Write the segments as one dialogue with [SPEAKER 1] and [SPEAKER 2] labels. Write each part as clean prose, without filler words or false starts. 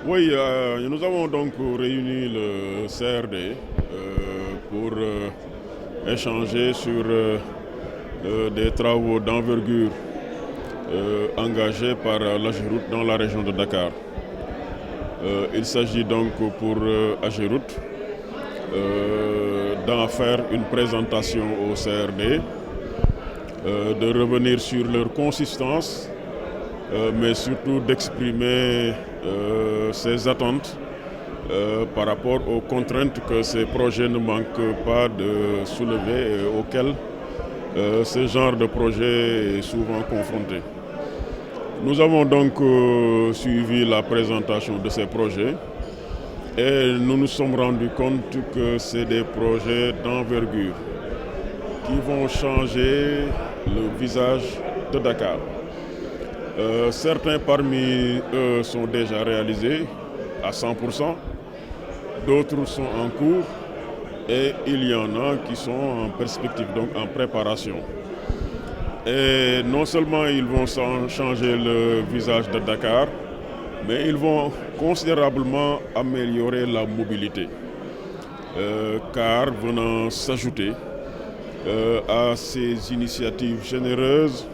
[SPEAKER 1] Oui, nous avons donc réuni le CRD pour échanger sur des travaux d'envergure engagés par l'AGEROUTE dans la région de Dakar. Il s'agit donc pour AGEROUTE d'en faire une présentation au CRD, de revenir sur leur consistance, mais surtout d'exprimer ses attentes par rapport aux contraintes que ces projets ne manquent pas de soulever et auxquelles ce genre de projet est souvent confronté. Nous avons donc suivi la présentation de ces projets et nous nous sommes rendus compte que c'est des projets d'envergure qui vont changer le visage de Dakar. Certains parmi eux sont déjà réalisés à 100%, d'autres sont en cours et il y en a qui sont en perspective, donc en préparation. Et non seulement ils vont changer le visage de Dakar, mais ils vont considérablement améliorer la mobilité, car venant s'ajouter à ces initiatives généreuses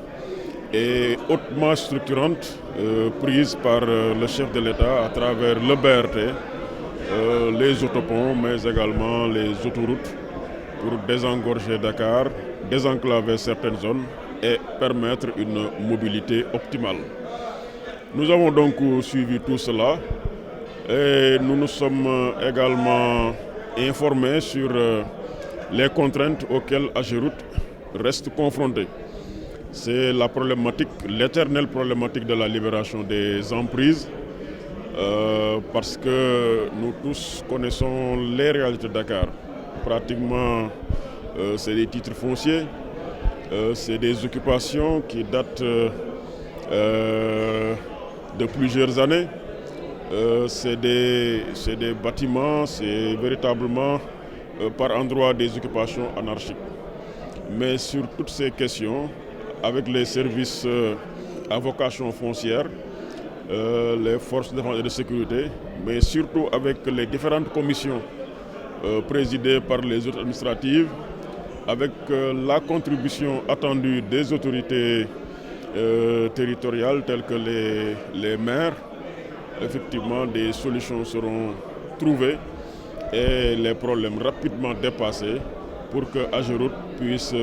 [SPEAKER 1] et hautement structurantes prises par le chef de l'État à travers le BRT, les autoponts, mais également les autoroutes pour désengorger Dakar, désenclaver certaines zones et permettre une mobilité optimale. Nous avons donc suivi tout cela et nous nous sommes également informés sur les contraintes auxquelles AGEROUTE reste confrontée. C'est la problématique, l'éternelle problématique de la libération des emprises, parce que nous tous connaissons les réalités de Dakar. Pratiquement, c'est des titres fonciers, c'est des occupations qui datent de plusieurs années, c'est des bâtiments, c'est véritablement par endroits des occupations anarchiques. Mais sur toutes ces questions, avec les services à vocation foncière, les forces de défense et de sécurité, mais surtout avec les différentes commissions présidées par les autorités administratives, avec la contribution attendue des autorités territoriales telles que les maires, effectivement des solutions seront trouvées et les problèmes rapidement dépassés pour que AGEROUTE puisse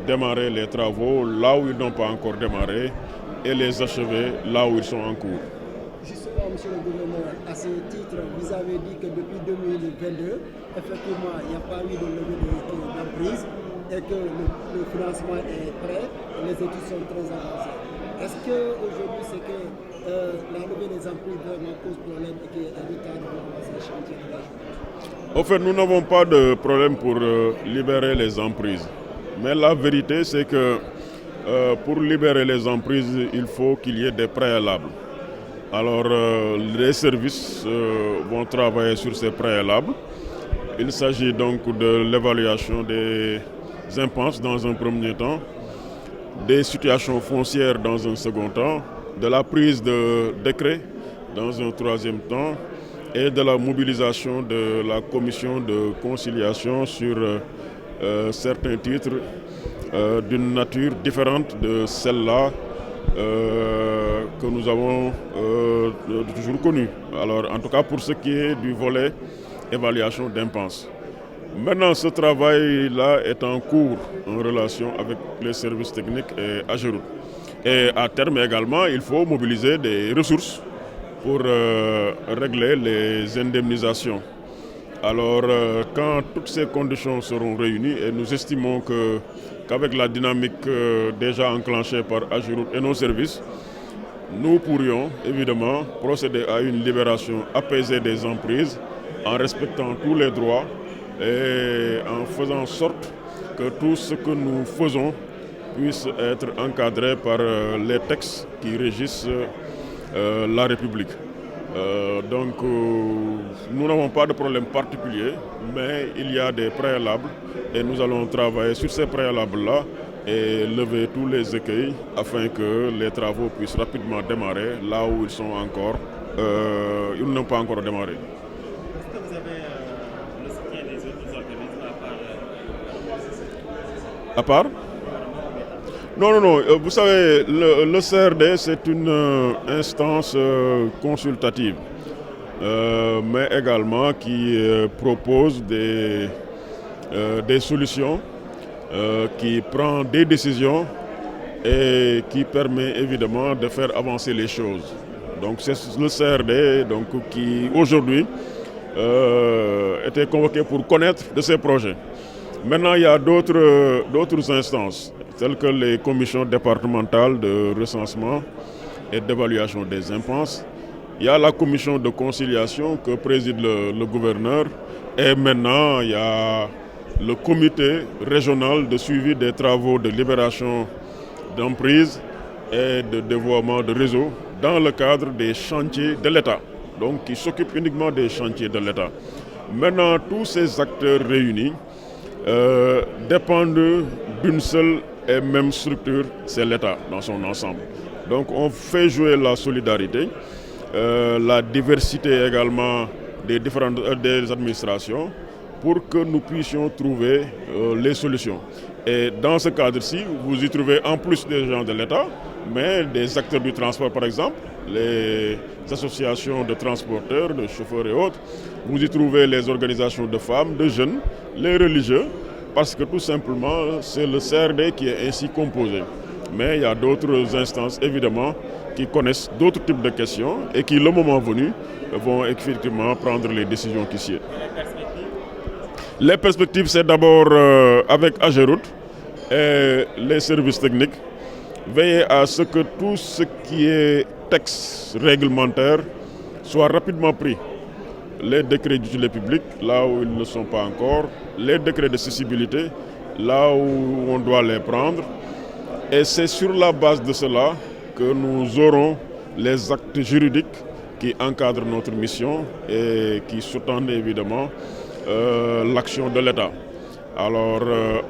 [SPEAKER 1] démarrer les travaux là où ils n'ont pas encore démarré et les achever là où ils sont en cours.
[SPEAKER 2] Justement, monsieur le gouverneur, à ce titre, vous avez dit que depuis 2022, effectivement, il n'y a pas eu de levée d'emprise et que le financement est prêt, les études sont très avancées. Est-ce qu'aujourd'hui, c'est que la levée des emprises vraiment pose problème et qu'il y a un retard dans ces chantiers de la journée?
[SPEAKER 1] Au fait, nous n'avons pas de problème pour libérer les emprises. Mais la vérité, c'est que pour libérer les emprises, il faut qu'il y ait des préalables. Alors, les services vont travailler sur ces préalables. Il s'agit donc de l'évaluation des impenses dans un premier temps, des situations foncières dans un second temps, de la prise de décret dans un troisième temps, et de la mobilisation de la commission de conciliation sur certains titres d'une nature différente de celle-là que nous avons toujours connue. Alors, en tout cas pour ce qui est du volet évaluation d'impenses. Maintenant, ce travail-là est en cours en relation avec les services techniques et AGEROUTE. Et à terme également, il faut mobiliser des ressources pour régler les indemnisations. Alors, quand toutes ces conditions seront réunies, et nous estimons qu'avec la dynamique déjà enclenchée par AGEROUTE et nos services, nous pourrions évidemment procéder à une libération apaisée des emprises en respectant tous les droits et en faisant en sorte que tout ce que nous faisons puisse être encadré par les textes qui régissent la République. Nous n'avons pas de problème particulier, mais il y a des préalables et nous allons travailler sur ces préalables-là et lever tous les écueils afin que les travaux puissent rapidement démarrer là où ils sont encore, ils n'ont pas encore démarré.
[SPEAKER 3] Est-ce que vous avez le soutien des autres organismes
[SPEAKER 1] À part Non. Vous savez, le CRD, c'est une instance consultative, mais également qui propose des solutions, qui prend des décisions et qui permet évidemment de faire avancer les choses. Donc c'est le CRD qui aujourd'hui était convoqué pour connaître de ces projets. Maintenant, il y a d'autres instances, telles que les commissions départementales de recensement et d'évaluation des impenses. Il y a la commission de conciliation que préside le gouverneur. Et maintenant, il y a le comité régional de suivi des travaux de libération d'emprise et de dévoiement de réseau dans le cadre des chantiers de l'État, donc qui s'occupe uniquement des chantiers de l'État. Maintenant, tous ces acteurs réunis dépendent d'une seule et même structure, c'est l'État dans son ensemble. Donc on fait jouer la solidarité, la diversité également des administrations pour que nous puissions trouver les solutions. Et dans ce cadre-ci, vous y trouvez en plus des gens de l'État, mais des acteurs du transport par exemple, les associations de transporteurs, de chauffeurs et autres. Vous y trouvez les organisations de femmes, de jeunes, les religieux, parce que tout simplement, c'est le CRD qui est ainsi composé. Mais il y a d'autres instances, évidemment, qui connaissent d'autres types de questions et qui, le moment venu, vont effectivement prendre les décisions qui sied. Les perspectives, c'est d'abord avec Ageroute et les services techniques, veiller à ce que tout ce qui est texte réglementaire soit rapidement pris. Les décrets d'utilité publique, là où ils ne sont pas encore, les décrets de cessibilité, là où on doit les prendre. Et c'est sur la base de cela que nous aurons les actes juridiques qui encadrent notre mission et qui sous-tendent évidemment l'action de l'État. Alors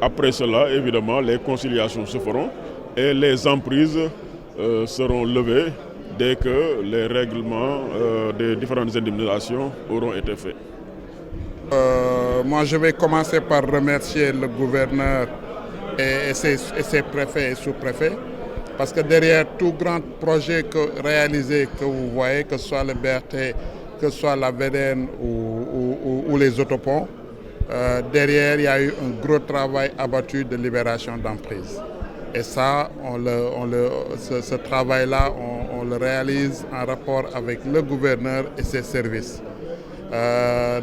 [SPEAKER 1] après cela, évidemment, les conciliations se feront et les emprises seront levées dès que les règlements des différentes indemnisations auront été faits.
[SPEAKER 4] Moi, je vais commencer par remercier le gouverneur et ses préfets et sous-préfets, parce que derrière tout grand projet réalisé que vous voyez, que ce soit le BRT, que ce soit la VDN ou les autoponts, derrière il y a eu un gros travail abattu de libération d'emprise. Et ça, ce travail-là, on le réalise en rapport avec le gouverneur et ses services.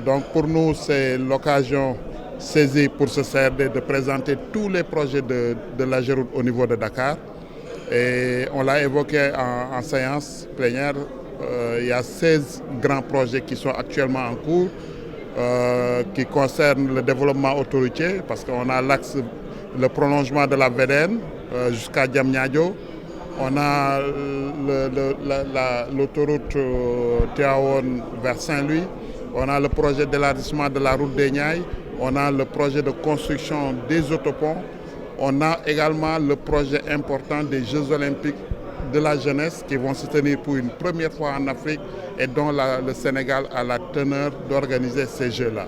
[SPEAKER 4] Donc pour nous, c'est l'occasion saisie pour ce CRD de présenter tous les projets de l'Ageroute au niveau de Dakar. Et on l'a évoqué en séance plénière, il y a 16 grands projets qui sont actuellement en cours, qui concernent le développement autoroutier, parce qu'on a l'axe, le prolongement de la VDN jusqu'à Diamniadio. On a l'autoroute Tivaouane vers Saint-Louis. On a le projet d'élargissement de la route des Niayes. On a le projet de construction des autoponts. On a également le projet important des Jeux olympiques de la jeunesse qui vont se tenir pour une première fois en Afrique et dont le Sénégal a la teneur d'organiser ces Jeux-là.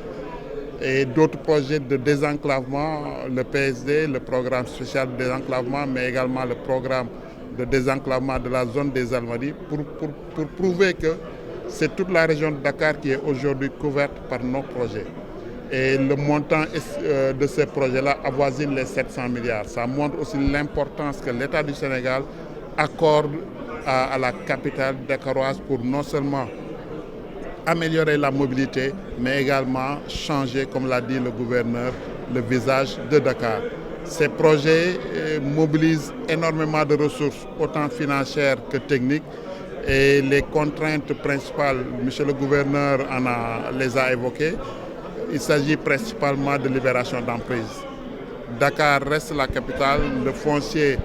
[SPEAKER 4] Et d'autres projets de désenclavement, le PSD, le programme spécial de désenclavement, mais également le programme de désenclavement de la zone des Almadies pour prouver que c'est toute la région de Dakar qui est aujourd'hui couverte par nos projets. Et le montant de ces projets-là avoisine les 700 milliards. Ça montre aussi l'importance que l'État du Sénégal accorde à la capitale dakaroise pour non seulement améliorer la mobilité, mais également changer, comme l'a dit le gouverneur, le visage de Dakar. Ces projets mobilisent énormément de ressources, autant financières que techniques. Et les contraintes principales, monsieur le gouverneur les a évoquées. Il s'agit principalement de libération d'emprise. Dakar reste la capitale. Le foncier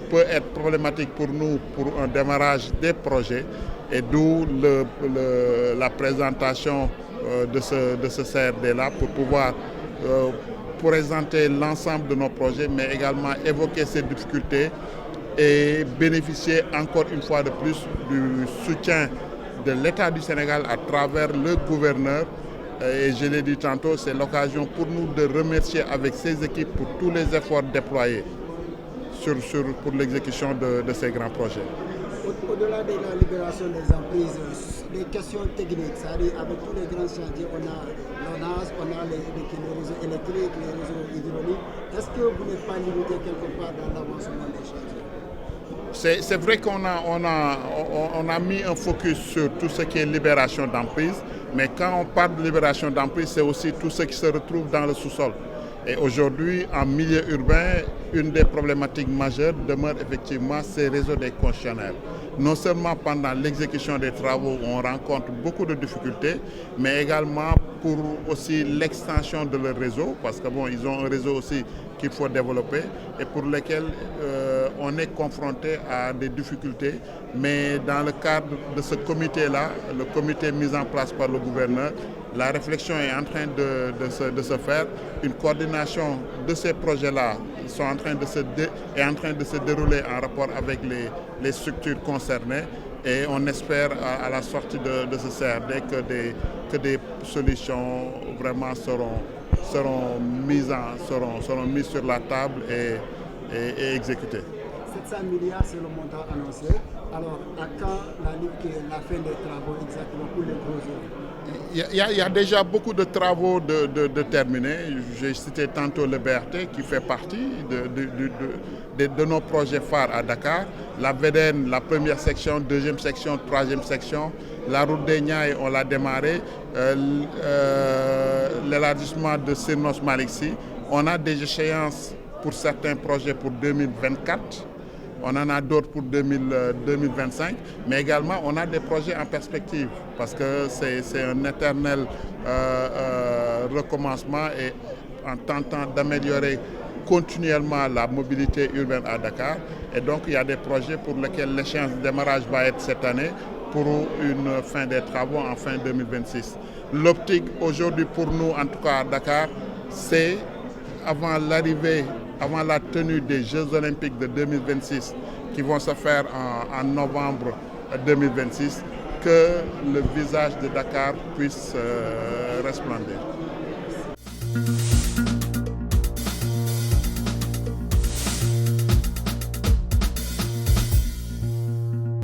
[SPEAKER 4] peut être problématique pour nous pour un démarrage des projets. Et d'où la présentation de ce CRD-là pour pouvoir présenter l'ensemble de nos projets, mais également évoquer ces difficultés et bénéficier encore une fois de plus du soutien de l'État du Sénégal à travers le gouverneur. Et je l'ai dit tantôt, c'est l'occasion pour nous de remercier avec ses équipes pour tous les efforts déployés pour l'exécution de ces grands projets.
[SPEAKER 2] Au-delà de la libération des emprises, des questions techniques, c'est-à-dire avec tous les grands chantiers, on a l'ONAS, on a les réseaux électriques, les réseaux hydrauliques. Est-ce que vous n'êtes pas limité quelque part dans l'avancement des chantiers?
[SPEAKER 4] C'est vrai qu'on a mis un focus sur tout ce qui est libération d'emprise, mais quand on parle de libération d'emprise, c'est aussi tout ce qui se retrouve dans le sous-sol. Et aujourd'hui, en milieu urbain, une des problématiques majeures demeure effectivement ces réseaux des concessionnaires. Non seulement pendant l'exécution des travaux, on rencontre beaucoup de difficultés, mais également pour aussi l'extension de leur réseau, parce que bon, ils ont un réseau aussi qu'il faut développer et pour lequel on est confronté à des difficultés. Mais dans le cadre de ce comité-là, le comité mis en place par le gouverneur, la réflexion est en train de se faire. Une coordination de ces projets-là est en train de se dérouler en rapport avec les structures concernées. Et on espère à la sortie de ce CRD que des solutions vraiment seront mises sur la table et exécutées.
[SPEAKER 2] 700 milliards, c'est le montant annoncé. Alors, à quand la fin des travaux exactement pour les gros œuvres?
[SPEAKER 4] Il y a déjà beaucoup de travaux de terminés. J'ai cité tantôt le BRT qui fait partie de nos projets phares à Dakar. La VDN, la première section, deuxième section, troisième section. La route des Niayes, on l'a démarré. L'élargissement de Sirnos Maliksi. On a des échéances pour certains projets pour 2024. On en a d'autres pour 2025, mais également on a des projets en perspective parce que c'est un éternel recommencement et en tentant d'améliorer continuellement la mobilité urbaine à Dakar. Et donc il y a des projets pour lesquels l'échéance de démarrage va être cette année pour une fin des travaux en fin 2026. L'optique aujourd'hui pour nous, en tout cas à Dakar, c'est avant la tenue des Jeux Olympiques de 2026 qui vont se faire en novembre 2026, que le visage de Dakar puisse resplendir.